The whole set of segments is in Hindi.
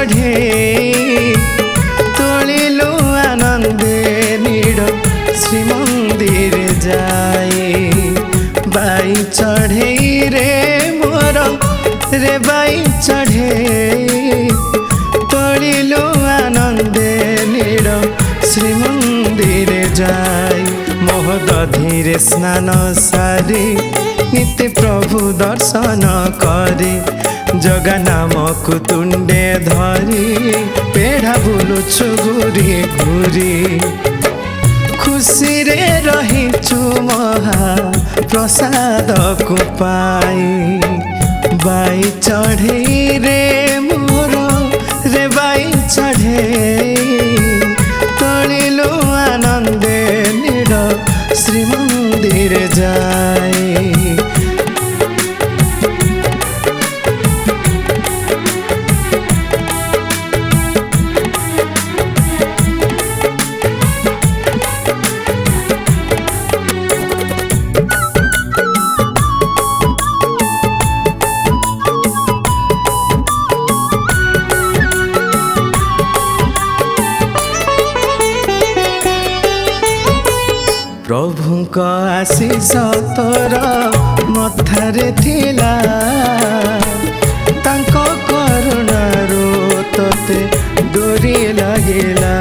चढ़े तोलिलु आनंदे नीड़ श्रीमंदिर जाए बाई चढ़े रे मोर रे बाई चढ़े तोलिलु आनंदे नीड़ श्रीमंदिर जाए महोदधिरे स्नान सारी नित्य प्रभु दर्शन करे जगा नामक तुंडे धरी पेढ़ा बुलुछु घूरी घूरी खुशी रे रहिछु महा प्रसाद को पाई बाई चढ़े रे मोर रे बाई चढ़े तोलिलु आनंदे नीड़ श्रीमंदिर जाए प्रभु का आशीष तोर मथारे थिला तांको करुणारो तोते डोरी लगिला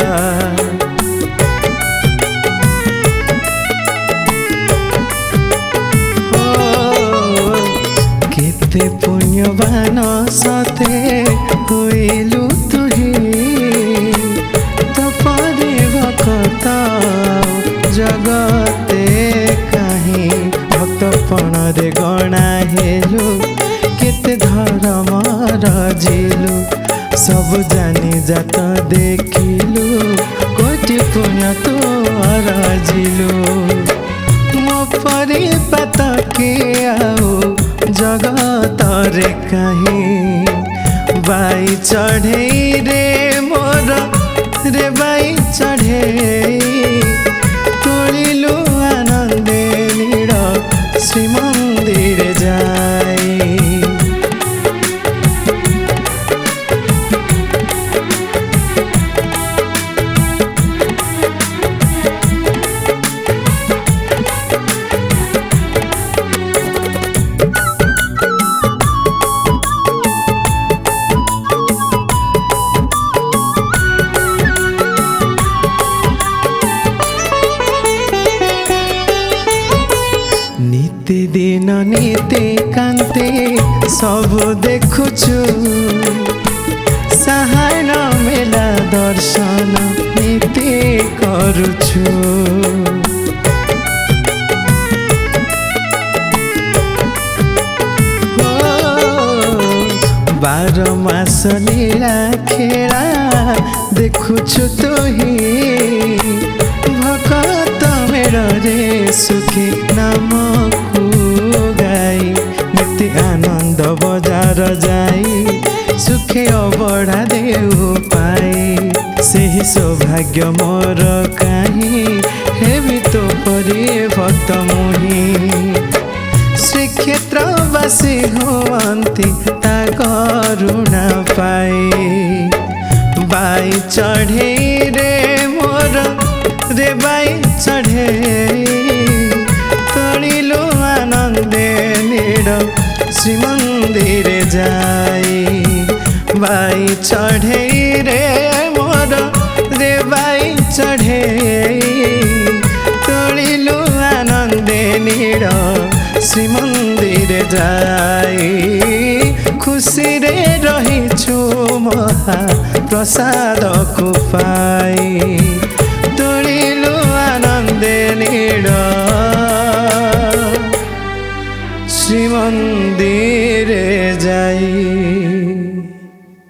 केते पुण्यवान सते होइलु तुही तो परे भक्त जगते कहीं भक्तपण रे गणा हेलु केते धर्म रजिलु सब जानी जात देखिलु कोटि पुण्य तो रजिलु मो परी पात के आओ जगत रे कहीं बाई चढ़े रे मोर रे बाई चढ़े तोलिलु आनंदे नीड़ श्रीमंदिर जाए दिन नीते कांते सब देखुछु सहायन मेला दर्शन नीते करुछु बार मास लीला खेला देखुछु तुही भक्त मेरा रे सुखी नाम गाई नित्य आनंद बजार जाई सुखे अबढ़ा देउ पाई सेही सौभाग्य मोर काहीं हेबि तो परी भक्त मुही श्रीक्षेत्रवासी हुअन्ति ता करुणा पाई बाई चढ़े रे मोर रे बाई चढ़े तोलिलु आनंदे नीड़ श्रीमंदिर जाए बाई चढ़े रे मोर रे बाई चढ़े तोलिलु आनंदे नीड़ श्रीमंदिर जाए खुशी रे रहिछु महा प्रसाद को पाई।